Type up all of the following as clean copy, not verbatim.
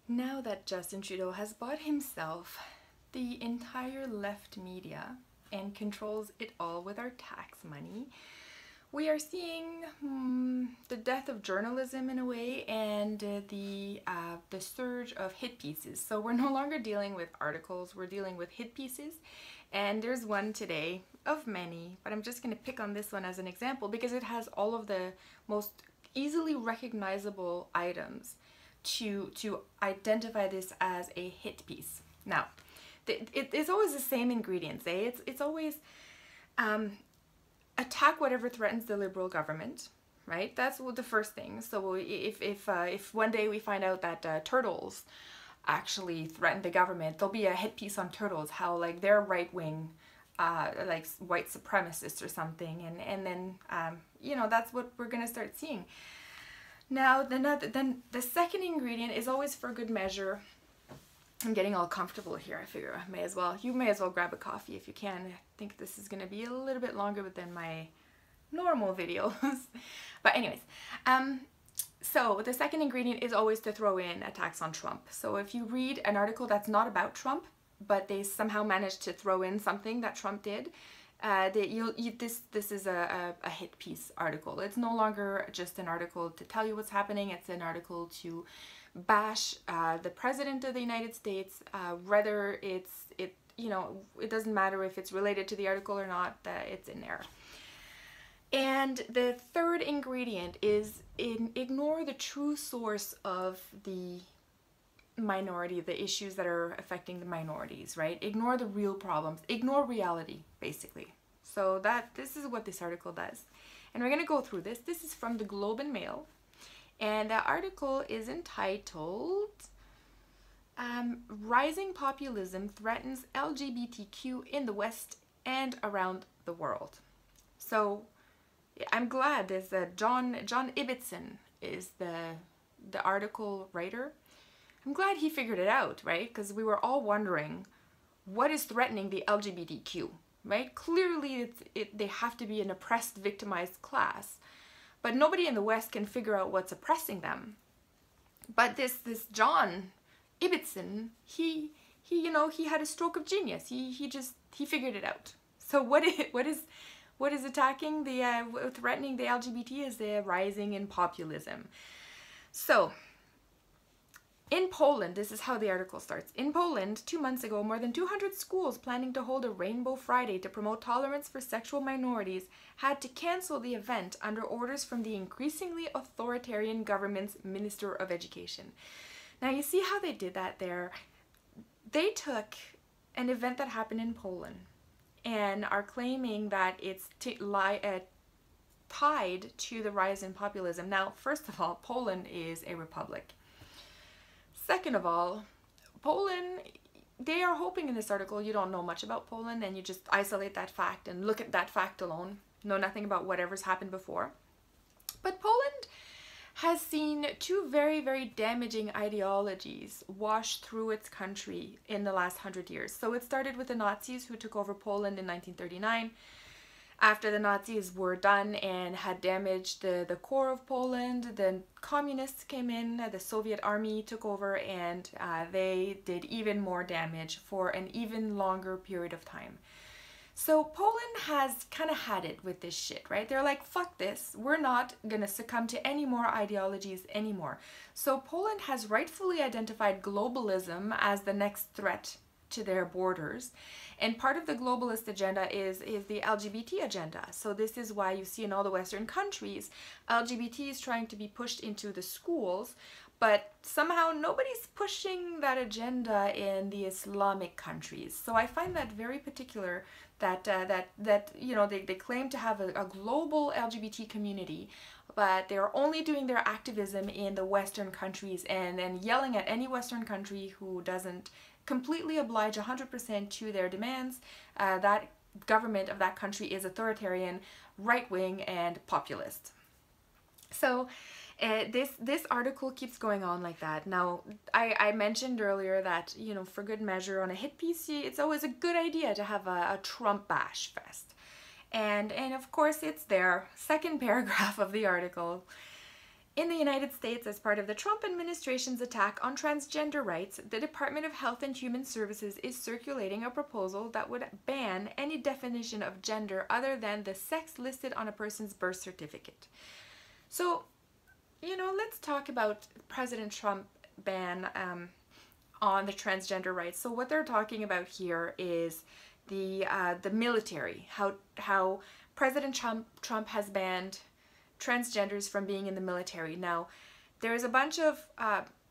Now that Justin Trudeau has bought himself the entire left media and controls it all with our tax money, we are seeing the death of journalism in a way, and the surge of hit pieces. So we're no longer dealing with articles, we're dealing with hit pieces. And there's one today of many, but I'm just going to pick on this one as an example because it has all of the most easily recognizable items to identify this as a hit piece. Now, it's always the same ingredients, eh? It's always attack whatever threatens the Liberal government, right? That's the first thing. So if one day we find out that turtles actually threaten the government, there'll be a hit piece on turtles, how like they're right wing, like white supremacists or something, and then you know, that's what we're gonna start seeing. Now then the second ingredient is always for good measure. I'm getting all comfortable here. I figure you may as well grab a coffee if you can. I think this is gonna be a little bit longer than my normal videos. But anyways, so the second ingredient is always to throw in attacks on Trump. So if you read an article that's not about Trump, but they somehow managed to throw in something that Trump did, this is a hit piece article. It's no longer just an article to tell you what's happening. It's an article to bash the President of the United States, whether it doesn't matter if it's related to the article or not, it's in there. And the third ingredient is ignore the true source of the minority, the issues that are affecting the minorities, right? Ignore the real problems, ignore reality, basically. So this is what this article does. And we're going to go through this. This is from the Globe and Mail. And the article is entitled Rising Populism Threatens LGBTQ in the West and Around the World. So I'm glad there's John Ibbotson is the article writer. I'm glad he figured it out, right? Because we were all wondering what is threatening the LGBTQ, right? Clearly they have to be an oppressed, victimized class, but nobody in the West can figure out what's oppressing them. But this John Ibbotson, he had a stroke of genius. He figured it out. So what is attacking threatening the LGBT is the rising in populism. So in Poland, this is how the article starts. In Poland, 2 months ago, more than 200 schools planning to hold a Rainbow Friday to promote tolerance for sexual minorities had to cancel the event under orders from the increasingly authoritarian government's Minister of Education. Now, you see how they did that there? They took an event that happened in Poland and are claiming that it's tied to the rise in populism. Now, first of all, Poland is a republic. Second of all, Poland, they are hoping in this article you don't know much about Poland and you just isolate that fact and look at that fact alone, know nothing about whatever's happened before. But Poland has seen two very, very damaging ideologies wash through its country in the last 100 years. So it started with the Nazis who took over Poland in 1939. After the Nazis were done and had damaged the core of Poland, the communists came in, the Soviet army took over, and they did even more damage for an even longer period of time. So Poland has kind of had it with this shit, right? They're like, fuck this, we're not gonna succumb to any more ideologies anymore. So Poland has rightfully identified globalism as the next threat to their borders, and part of the globalist agenda is the LGBT agenda. So this is why you see in all the Western countries LGBT is trying to be pushed into the schools, but somehow nobody's pushing that agenda in the Islamic countries. So I find that very particular that you know, they claim to have a global LGBT community, but they're only doing their activism in the Western countries and yelling at any Western country who doesn't completely oblige 100% to their demands. That government of that country is authoritarian, right-wing, and populist. So this article keeps going on like that. Now, I mentioned earlier that, you know, for good measure on a hit piece, it's always a good idea to have a Trump bash fest. And of course it's there, second paragraph of the article. In the United States, as part of the Trump administration's attack on transgender rights, the Department of Health and Human Services is circulating a proposal that would ban any definition of gender other than the sex listed on a person's birth certificate. So, you know, let's talk about President Trump's ban on the transgender rights. So what they're talking about here is the military, how President Trump has banned transgenders from being in the military. Now, there's a bunch of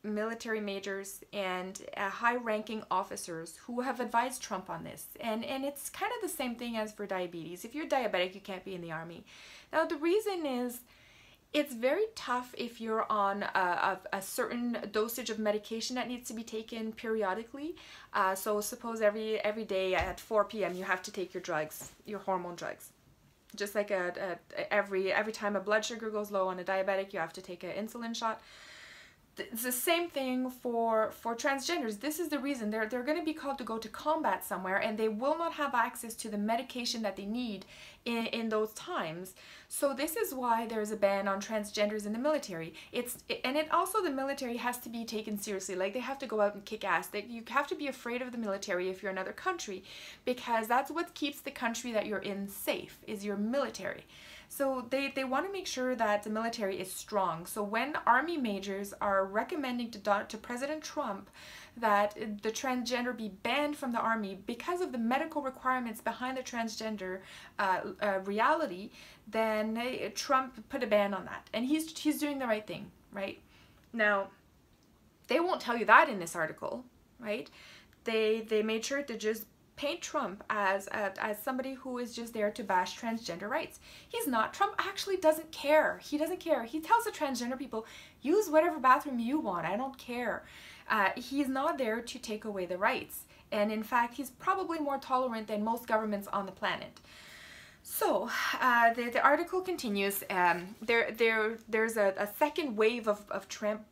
military majors and high-ranking officers who have advised Trump on this, and it's kind of the same thing as for diabetes. If you're diabetic, you can't be in the army. Now, the reason is it's very tough if you're on a certain dosage of medication that needs to be taken periodically. So suppose every day at 4 p.m. you have to take your drugs, your hormone drugs. Just like every time a blood sugar goes low on a diabetic, you have to take an insulin shot. It's the same thing for transgenders. This is the reason they're going to be called to go to combat somewhere, and they will not have access to the medication that they need in those times. So this is why there's a ban on transgenders in the military. Also the military has to be taken seriously. Like, they have to go out and kick ass. You have to be afraid of the military if you're another country, because that's what keeps the country that you're in safe, is your military. So they want to make sure that the military is strong. So when army majors are recommending to President Trump that the transgender be banned from the army because of the medical requirements behind the transgender reality, then Trump put a ban on that. And he's doing the right thing, right? Now, they won't tell you that in this article, right? They made sure to just paint Trump as somebody who is just there to bash transgender rights. He's not. Trump actually doesn't care. He doesn't care. He tells the transgender people, use whatever bathroom you want. I don't care. He's not there to take away the rights. And in fact, he's probably more tolerant than most governments on the planet. So the article continues. There's a second wave of Trump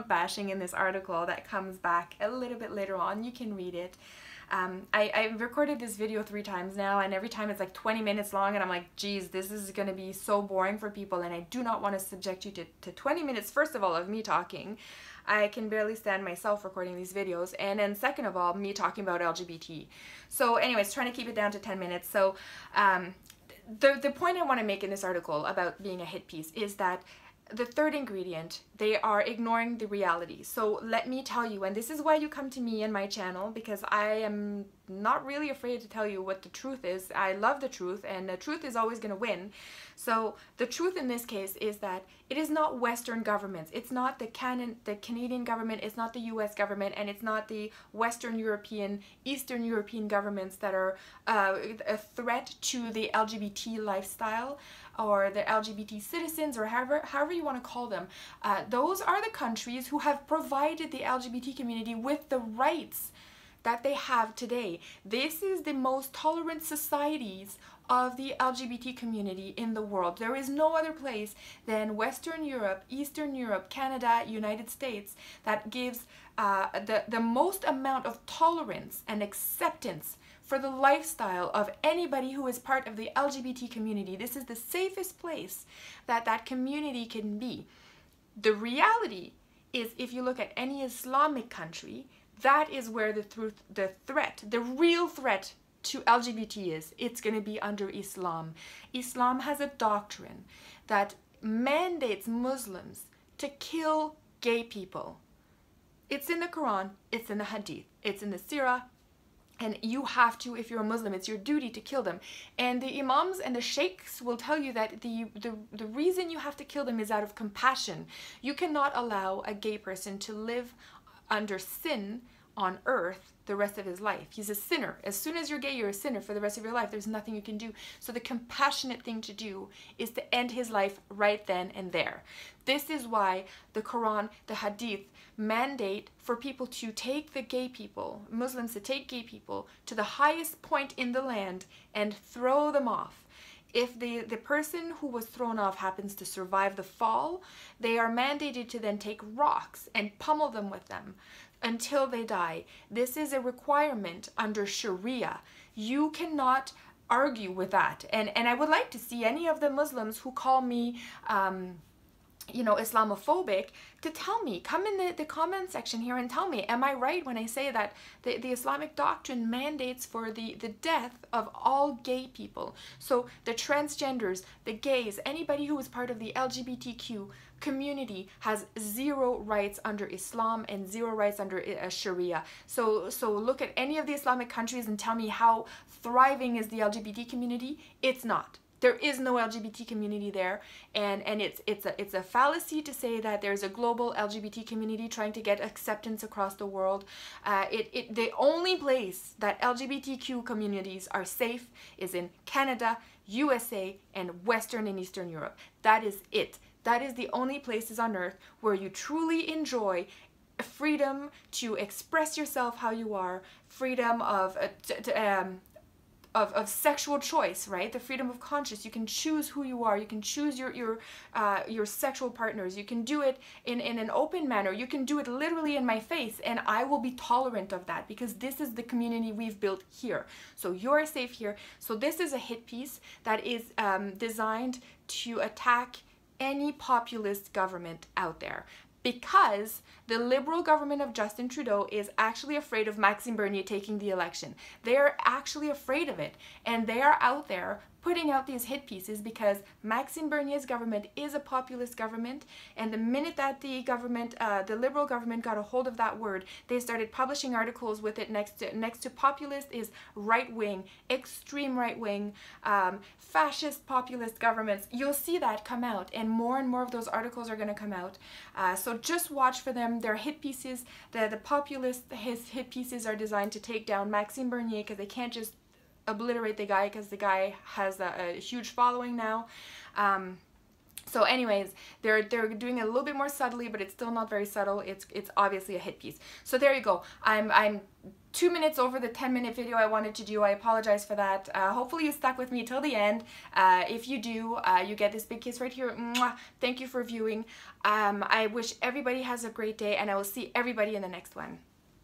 bashing in this article that comes back a little bit later on. You can read it. I recorded this video 3 times now, and every time it's like 20 minutes long, and I'm like, geez, this is going to be so boring for people, and I do not want to subject you to 20 minutes, first of all, of me talking. I can barely stand myself recording these videos, and then second of all, me talking about LGBT. So anyways, trying to keep it down to 10 minutes. So the point I want to make in this article about being a hit piece is that the third ingredient, they are ignoring the reality. So let me tell you, and this is why you come to me and my channel, because I am not really afraid to tell you what the truth is. I love the truth, and the truth is always going to win. So the truth in this case is that it is not Western governments. It's not the Canadian government, it's not the US government, and it's not the Western European, Eastern European governments that are a threat to the LGBT lifestyle or the LGBT citizens, or however you want to call them. Those are the countries who have provided the LGBT community with the rights that they have today. This is the most tolerant societies of the LGBT community in the world. There is no other place than Western Europe, Eastern Europe, Canada, United States that gives the most amount of tolerance and acceptance for the lifestyle of anybody who is part of the LGBT community. This is the safest place that that community can be. The reality is, if you look at any Islamic country, that is where the real threat to LGBT is. It's going to be under Islam. Islam has a doctrine that mandates Muslims to kill gay people. It's in the Quran, it's in the Hadith, it's in the Sirah, and you have to, if you're a Muslim, it's your duty to kill them. And the imams and the sheikhs will tell you that the reason you have to kill them is out of compassion. You cannot allow a gay person to live under sin on earth the rest of his life. He's a sinner. As soon as you're gay, you're a sinner for the rest of your life. There's nothing you can do. So the compassionate thing to do is to end his life right then and there. This is why the Quran, the Hadith, mandate for people to take the gay people, Muslims to take gay people to the highest point in the land and throw them off. If the person who was thrown off happens to survive the fall, they are mandated to then take rocks and pummel them with them until they die. This is a requirement under Sharia. You cannot argue with that. And I would like to see any of the Muslims who call me you know, Islamophobic, to tell me, come in the comment section here and tell me, am I right when I say that the Islamic doctrine mandates for the death of all gay people? So the transgenders, the gays, anybody who is part of the LGBTQ community has zero rights under Islam and zero rights under Sharia. So look at any of the Islamic countries and tell me how thriving is the LGBT community. It's not. There is no LGBT community there, and it's a fallacy to say that there's a global LGBT community trying to get acceptance across the world. The only place that LGBTQ communities are safe is in Canada, USA, and Western and Eastern Europe. That is it. That is the only places on earth where you truly enjoy freedom to express yourself how you are, freedom of sexual choice, right? The freedom of conscience. You can choose who you are. You can choose your sexual partners. You can do it in an open manner. You can do it literally in my face, and I will be tolerant of that because this is the community we've built here. So you're safe here. So this is a hit piece that is designed to attack any populist government out there, because the Liberal government of Justin Trudeau is actually afraid of Maxime Bernier taking the election. They're actually afraid of it, and they are out there putting out these hit pieces because Maxime Bernier's government is a populist government, and the minute that the government, the Liberal government, got a hold of that word, they started publishing articles with it next to populist is right-wing, extreme right-wing, fascist populist governments. You'll see that come out, and more of those articles are going to come out. So just watch for them. They're hit pieces. The populist hit pieces are designed to take down Maxime Bernier because they can't just obliterate the guy because the guy has a huge following now. So anyways, they're doing it a little bit more subtly, but it's still not very subtle. It's obviously a hit piece. So there you go. I'm 2 minutes over the 10-minute video I wanted to do. I apologize for that. Hopefully you stuck with me till the end. If you do, you get this big kiss right here. Mwah. Thank you for viewing. I wish everybody has a great day, and I will see everybody in the next one.